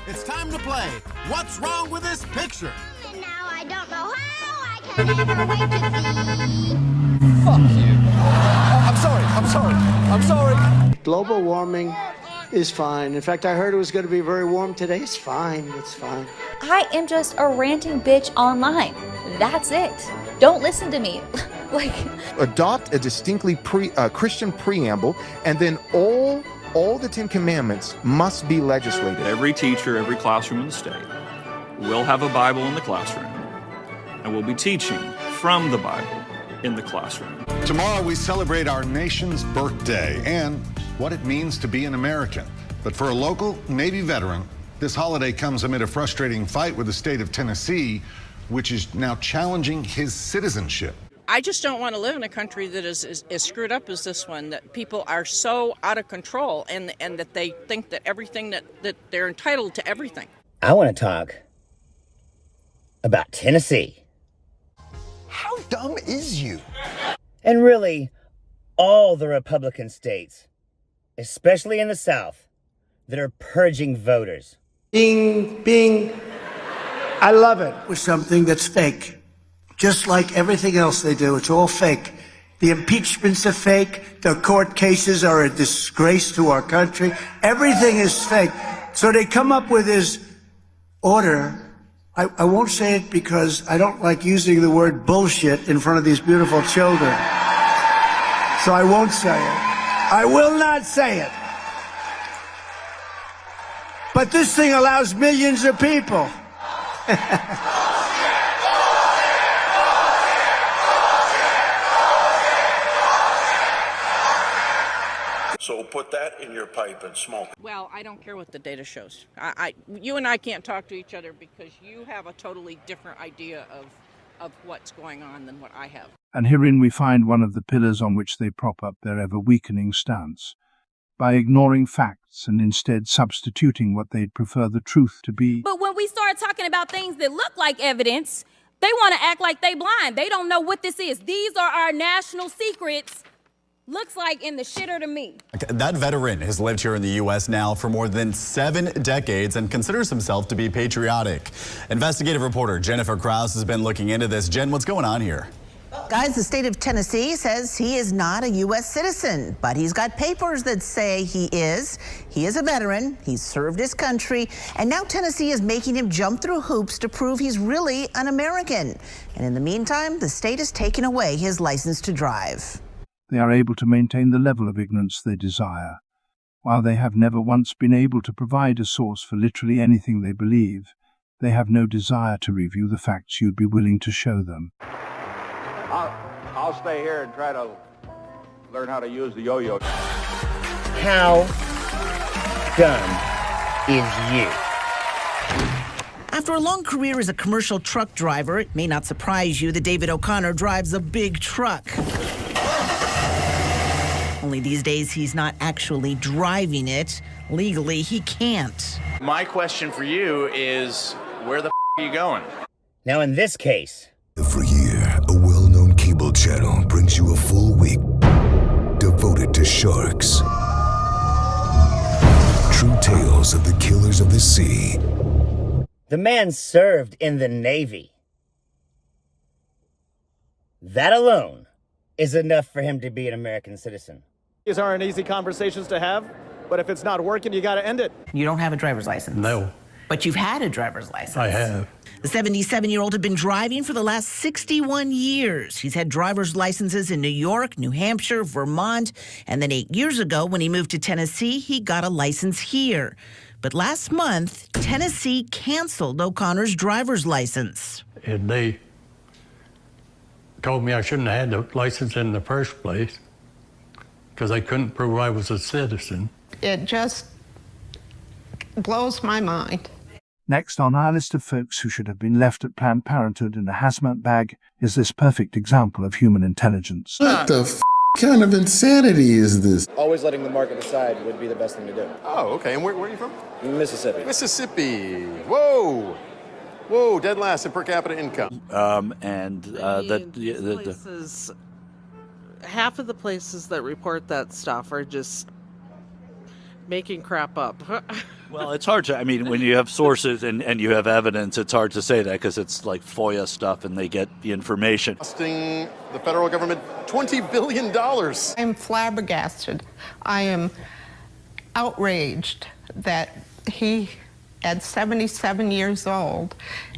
It's time to play What's Wrong with This Picture? And now I don't know how I can ever wait to see. Fuck you. I'm sorry. Global warming is fine. In fact, I heard it was going to be very warm today. It's fine. It's fine. I am just a ranting bitch online. That's it. Don't listen to me. Adopt a distinctly Christian preamble, and then all the 10 Commandments must be legislated. Every teacher, every classroom in the state will have a Bible in the classroom, and we'll be teaching from the Bible in the classroom. Tomorrow we celebrate our nation's birthday and what it means to be an American. But for a local Navy veteran, this holiday comes amid a frustrating fight with the state of Tennessee, which is now challenging his citizenship. I just don't want to live in a country that is as screwed up as this one, that people are so out of control and that they think that everything that they're entitled to everything. I want to talk about Tennessee. How dumb is you? And really, all the Republican states, especially in the South, that are purging voters. Being, I love it with something that's fake. Just like everything else they do, it's all fake. The impeachments are fake. The court cases are a disgrace to our country. Everything is fake. So they come up with this order. I won't say it because I don't like using the word bullshit in front of these beautiful children. So I won't say it. I will not say it. But this thing allows millions of people. So put that in your pipe and smoke. Well, I don't care what the data shows. You and I can't talk to each other because you have a totally different idea of what's going on than what I have. And herein we find one of the pillars on which they prop up their ever-weakening stance, by ignoring facts and instead substituting what they'd prefer the truth to be. But when we start talking about things that look like evidence, they want to act like they blind. They don't know what this is. These are our national secrets. Looks like in the shitter to me. That veteran has lived here in the U.S. now for more than 7 decades and considers himself to be patriotic. Investigative reporter Jennifer Krause has been looking into this. Jen, what's going on here? Guys, the state of Tennessee says he is not a U.S. citizen, but he's got papers that say he is. He is a veteran. He's served his country. And now Tennessee is making him jump through hoops to prove he's really an American. And in the meantime, the state has taken away his license to drive. They are able to maintain the level of ignorance they desire, while they have never once been able to provide a source for literally anything they believe. They have no desire to review the facts you'd be willing to show them. I'll stay here and try to learn how to use the yo-yo. How dumb is you? After a long career as a commercial truck driver, it may not surprise you that David O'Connor drives a big truck. Only these days, he's not actually driving it. Legally, he can't. My question for you is, where the are you going? Now, in this case... Every year, a well-known cable channel brings you a full week devoted to sharks. True tales of the killers of the sea. The man served in the Navy. That alone is enough for him to be an American citizen. These aren't easy conversations to have, but if it's not working, you got to end it. You don't have a driver's license? No. But you've had a driver's license? I have. The 77-year-old had been driving for the last 61 years. He's had driver's licenses in New York, New Hampshire, Vermont, and then 8 years ago, when he moved to Tennessee, he got a license here. But last month, Tennessee canceled O'Connor's driver's license. And they told me I shouldn't have had the license in the first place because I couldn't prove I was a citizen. It just blows my mind. Next on our list of folks who should have been left at Planned Parenthood in a hazmat bag is this perfect example of human intelligence. What the kind of insanity is this? Always letting the market decide would be the best thing to do. Oh, okay. And where are you from? Mississippi. Mississippi. Whoa. Whoa, dead last in per capita income. Places, half of the places that report that stuff are just making crap up. Well, it's hard to, I mean, when you have sources and you have evidence, it's hard to say that because it's like FOIA stuff and they get the information. Costing the federal government $20 billion. I'm flabbergasted. I am outraged that he, at 77 years old,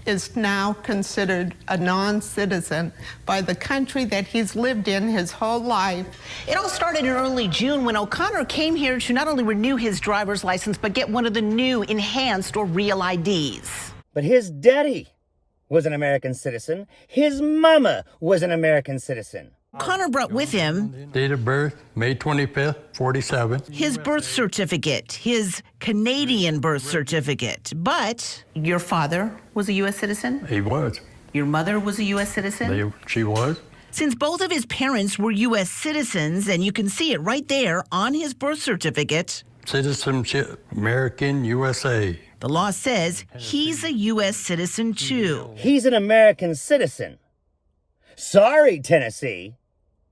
is now considered a non-citizen by the country that he's lived in his whole life. It all started in early June when O'Connor came here to not only renew his driver's license, but get one of the new enhanced or real IDs. But his daddy was an American citizen. His mama was an American citizen. O'Connor brought with him Date of birth, May 25th, 47. his birth certificate, his Canadian birth certificate. But your father was a U.S. citizen? He was. Your mother was a U.S. citizen? She was. Since both of his parents were U.S. citizens, and you can see it right there on his birth certificate. Citizenship, American, USA. The law says he's a U.S. citizen too. He's an American citizen. Sorry, Tennessee.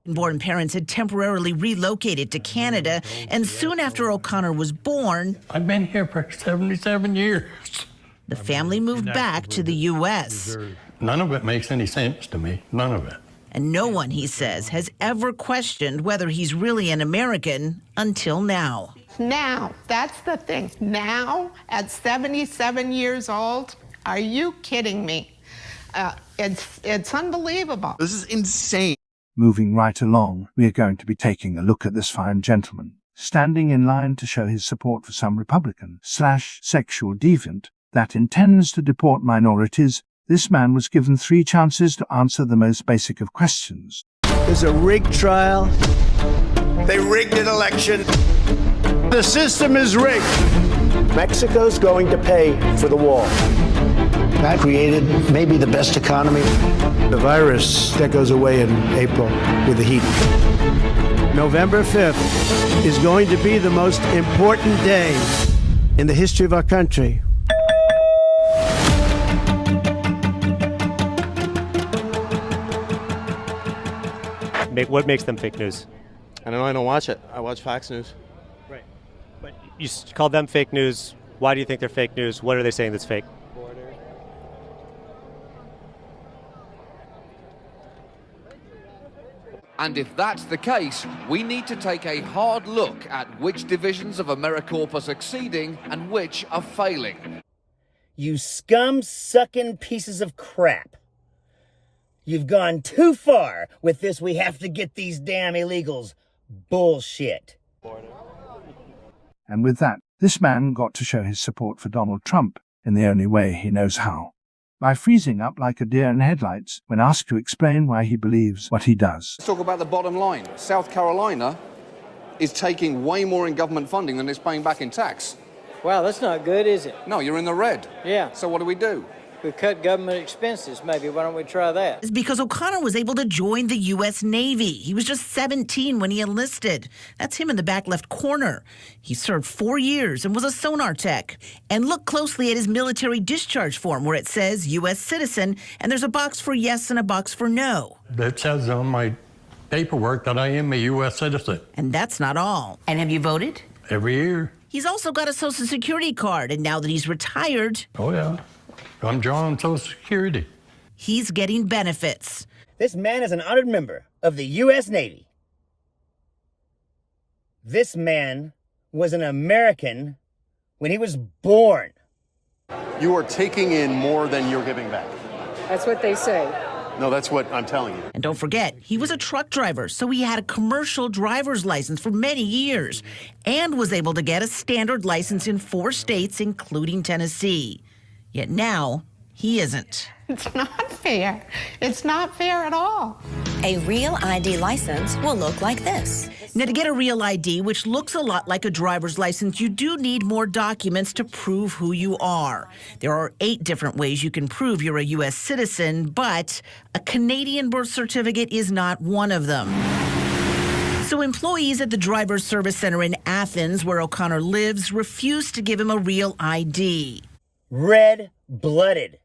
Born parents had temporarily relocated to Canada, and soon after O'Connor was born, I've been here for 77 years. The family moved back to the U.S. None of it makes any sense to me. None of it. And no one, he says, has ever questioned whether he's really an American until now. Now, that's the thing. Now, at 77 years old, are you kidding me? It's unbelievable. This is insane. Moving right along, we are going to be taking a look at this fine gentleman, standing in line to show his support for some Republican/sexual deviant that intends to deport minorities. This man was given 3 chances to answer the most basic of questions. There's a rigged trial. They rigged an election. The system is rigged. Mexico's going to pay for the wall. That created maybe the best economy. The virus that goes away in April with the heat. November 5th is going to be the most important day in the history of our country. What makes them fake news? I don't know, I don't watch it. I watch Fox News. Right. But you call them fake news. Why do you think they're fake news? What are they saying that's fake? And if that's the case, we need to take a hard look at which divisions of AmeriCorps are succeeding and which are failing. You scum-sucking pieces of crap. You've gone too far with this "we have to get these damn illegals" bullshit. And with that, this man got to show his support for Donald Trump in the only way he knows how, by freezing up like a deer in headlights when asked to explain why he believes what he does. Let's talk about the bottom line. South Carolina is taking way more in government funding than it's paying back in tax. Wow, that's not good, is it? No, you're in the red. Yeah. So what do? We cut government expenses, maybe. Why don't we try that? It's because O'Connor was able to join the U.S. Navy. He was just 17 when he enlisted. That's him in the back left corner. He served 4 years and was a sonar tech. And look closely at his military discharge form where it says U.S. citizen, and there's a box for yes and a box for no. That says on my paperwork that I am a U.S. citizen. And that's not all. And have you voted? Every year. He's also got a Social Security card, and now that he's retired... Oh, yeah. I'm drawing Social Security. He's getting benefits. This man is an honored member of the U.S. Navy. This man was an American when he was born. You are taking in more than you're giving back. That's what they say. No, that's what I'm telling you. And don't forget, he was a truck driver, so he had a commercial driver's license for many years and was able to get a standard license in 4 states, including Tennessee. Yet now, he isn't. It's not fair. It's not fair at all. A real ID license will look like this. Now, to get a real ID, which looks a lot like a driver's license, you do need more documents to prove who you are. There are 8 different ways you can prove you're a U.S. citizen, but a Canadian birth certificate is not one of them. So employees at the Driver's Service Center in Athens, where O'Connor lives, refused to give him a real ID. Red-blooded.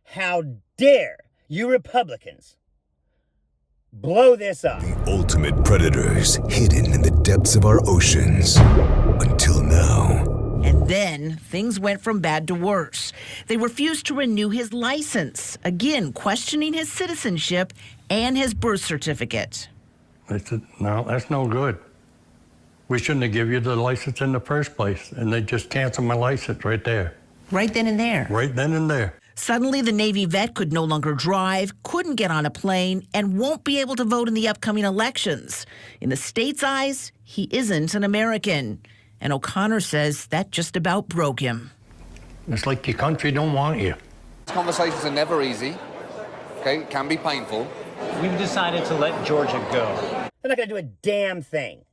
How dare you Republicans blow this up? The ultimate predators hidden in the depths of our oceans. Until now. Then things went from bad to worse. They refused to renew his license, again questioning his citizenship and his birth certificate. They said, no, that's no good. We shouldn't have given you the license in the first place. And they just canceled my license right there. Right then and there. Right then and there. Suddenly, the Navy vet could no longer drive, couldn't get on a plane, and won't be able to vote in the upcoming elections. In the state's eyes, he isn't an American. And O'Connor says that just about broke him. It's like your country don't want you. Conversations are never easy. Okay, it can be painful. We've decided to let Georgia go. They're not going to do a damn thing.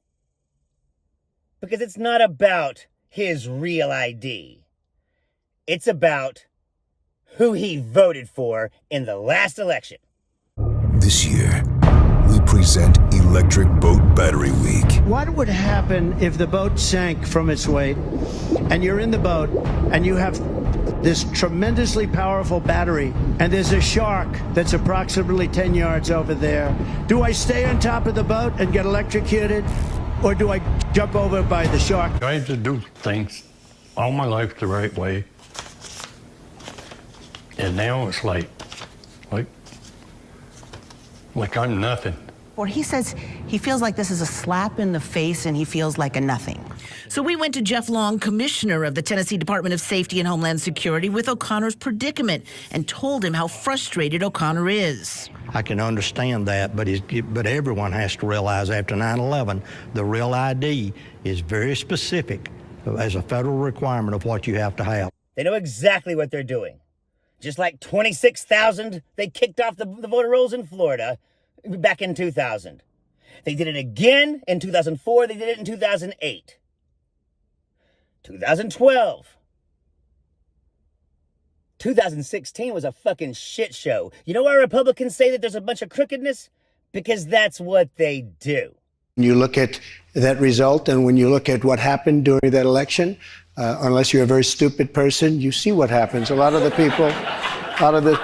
Because it's not about his real ID. It's about who he voted for in the last election. This year, we present Electric Boat Battery Week. What would happen if the boat sank from its weight and you're in the boat and you have this tremendously powerful battery and there's a shark that's approximately 10 yards over there? Do I stay on top of the boat and get electrocuted, or do I jump over by the shark? I tried to do things all my life the right way. And now it's like I'm nothing. Or he says he feels like this is a slap in the face and he feels like a nothing. So we went to Jeff Long, commissioner of the Tennessee Department of Safety and Homeland Security, with O'Connor's predicament and told him how frustrated O'Connor is. I can understand that, but everyone has to realize after 9/11, the real ID is very specific as a federal requirement of what you have to have. They know exactly what they're doing. Just like 26,000, they kicked off the voter rolls in Florida back in 2000. They did it again in 2004. They did it in 2008. 2012. 2016 was a fucking shit show. You know why Republicans say that there's a bunch of crookedness? Because that's what they do. When you look at that result and when you look at what happened during that election, unless you're a very stupid person, you see what happens. A lot of the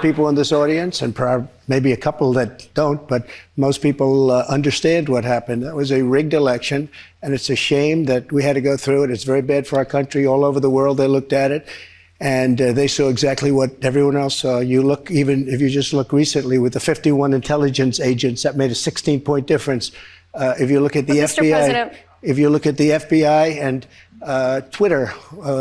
people in this audience, and maybe a couple that don't, but most people understand what happened. That was a rigged election, and it's a shame that we had to go through it. It's very bad for our country. All over the world, they looked at it, and they saw exactly what everyone else saw. You look, even if you just look recently with the 51 intelligence agents, that made a 16-point difference. If you look at the FBI, if you look at the FBI and Twitter,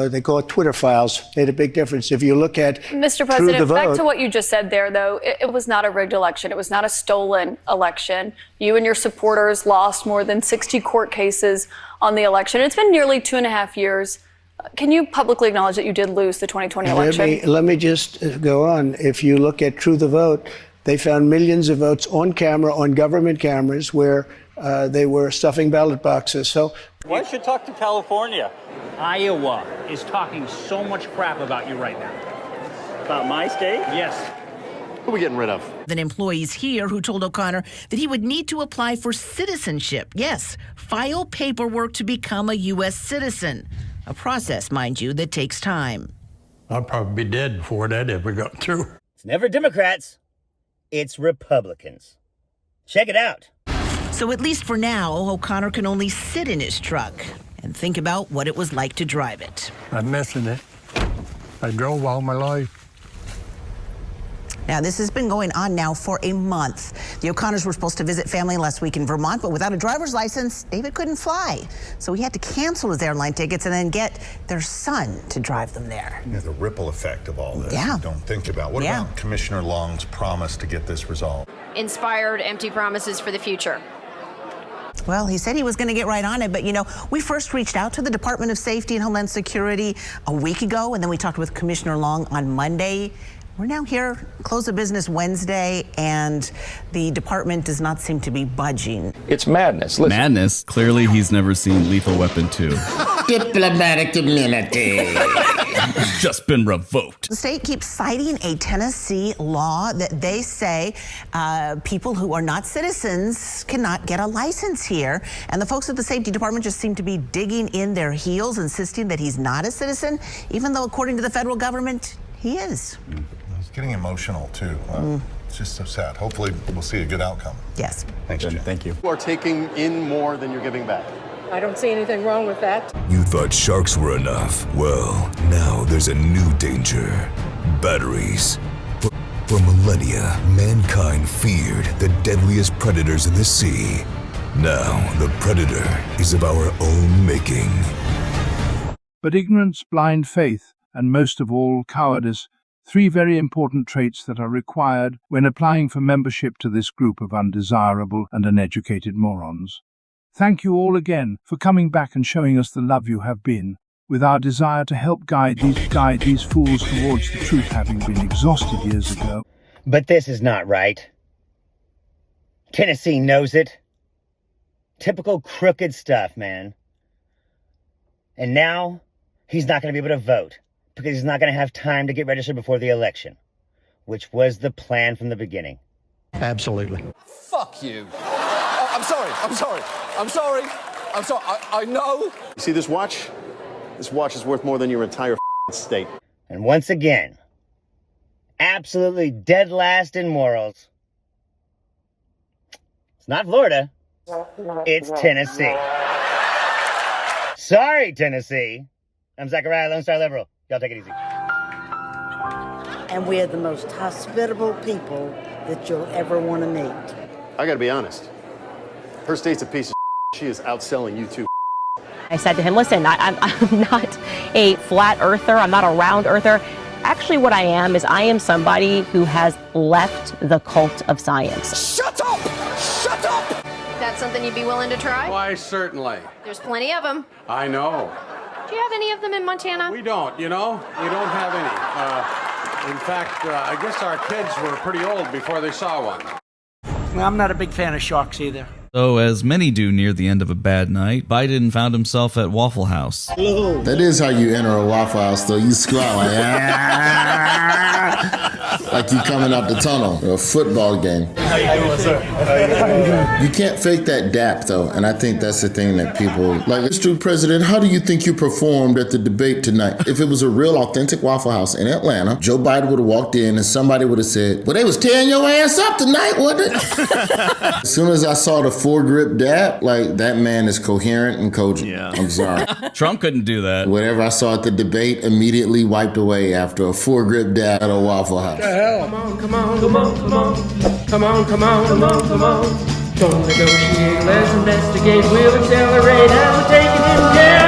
they call it Twitter files, made a big difference. If you look at Mr. President, back to what you just said there, though, it was not a rigged election. It was not a stolen election. You and your supporters lost more than 60 court cases on the election. It's been nearly 2.5 years. Can you publicly acknowledge that you did lose the 2020 election? Let me just go on. If you look at True the Vote, they found millions of votes on camera, on government cameras, where they were stuffing ballot boxes. So why should talk to California? Iowa is talking so much crap about you right now. About my state? Yes. Who are we getting rid of? An employees here who told O'Connor that he would need to apply for citizenship. Yes, file paperwork to become a U.S. citizen. A process, mind you, that takes time. I'd probably be dead before that ever got through. It's never Democrats. It's Republicans. Check it out. So at least for now, O'Connor can only sit in his truck and think about what it was like to drive it. I'm missing it. I drove all my life. Now, this has been going on now for a month. The O'Connors were supposed to visit family last week in Vermont, but without a driver's license, David couldn't fly. So he had to cancel his airline tickets and then get their son to drive them there. Yeah, the ripple effect of all this. Yeah. You don't think about. What about Commissioner Long's promise to get this resolved? Inspired empty promises for the future. Well, he said he was going to get right on it, but, you know, we first reached out to the Department of Safety and Homeland Security a week ago, and then we talked with Commissioner Long on Monday. We're now here, close of business Wednesday, and the department does not seem to be budging. It's madness. Listen. Madness? Clearly he's never seen Lethal Weapon 2. Diplomatic immunity. Just been revoked. The state keeps citing a Tennessee law that they say people who are not citizens cannot get a license here. And the folks at the Safety Department just seem to be digging in their heels, insisting that he's not a citizen, even though according to the federal government, he is. He's getting emotional, too. It's just so sad. Hopefully, we'll see a good outcome. Yes. Thanks, Jim. Thank you. You are taking in more than you're giving back. I don't see anything wrong with that. You thought sharks were enough. Well, now there's a new danger. Batteries. For millennia, mankind feared the deadliest predators in the sea. Now, the predator is of our own making. But ignorance, blind faith, and most of all, cowardice, 3 very important traits that are required when applying for membership to this group of undesirable and uneducated morons. Thank you all again for coming back and showing us the love you have been, with our desire to help guide these fools towards the truth having been exhausted years ago. But this is not right. Tennessee knows it. Typical crooked stuff, man. And now, he's not going to be able to vote because he's not going to have time to get registered before the election, which was the plan from the beginning. Absolutely. Fuck you. I'm sorry. I know. See this watch? This watch is worth more than your entire state. And once again, absolutely dead last in morals. It's not Florida. It's Tennessee. Sorry, Tennessee. I'm Zachariah, Lone Star Liberal. Y'all take it easy. And we're the most hospitable people that you'll ever want to meet. I gotta be honest. Her state's a piece of She is outselling you too. I said to him, listen, I'm not a flat earther. I'm not a round earther. Actually, what I am is I am somebody who has left the cult of science. Shut up! Shut up! That's something you'd be willing to try? Why, certainly. There's plenty of them. I know. Do you have any of them in Montana? We don't, you know? We don't have any. In fact, I guess our kids were pretty old before they saw one. I'm not a big fan of sharks either. So, as many do near the end of a bad night, Biden found himself at Waffle House. That is how you enter a Waffle House, though. You squat like you coming out the tunnel or a football game. How you doing, sir? You can't fake that dap, though, and I think that's the thing that people like. Mr. President, how do you think you performed at the debate tonight? If it was a real, authentic Waffle House in Atlanta, Joe Biden would have walked in and somebody would have said, "Well, they was tearing your ass up tonight, wasn't it?" As soon as I saw the foregrip dap, like, that man is coherent and cogent. Yeah. I'm sorry. Trump couldn't do that. Whatever I saw at the debate immediately wiped away after a foregrip dap at a Waffle House. What the hell? Come on. Don't negotiate, let's investigate, we'll accelerate, and we're taking him down.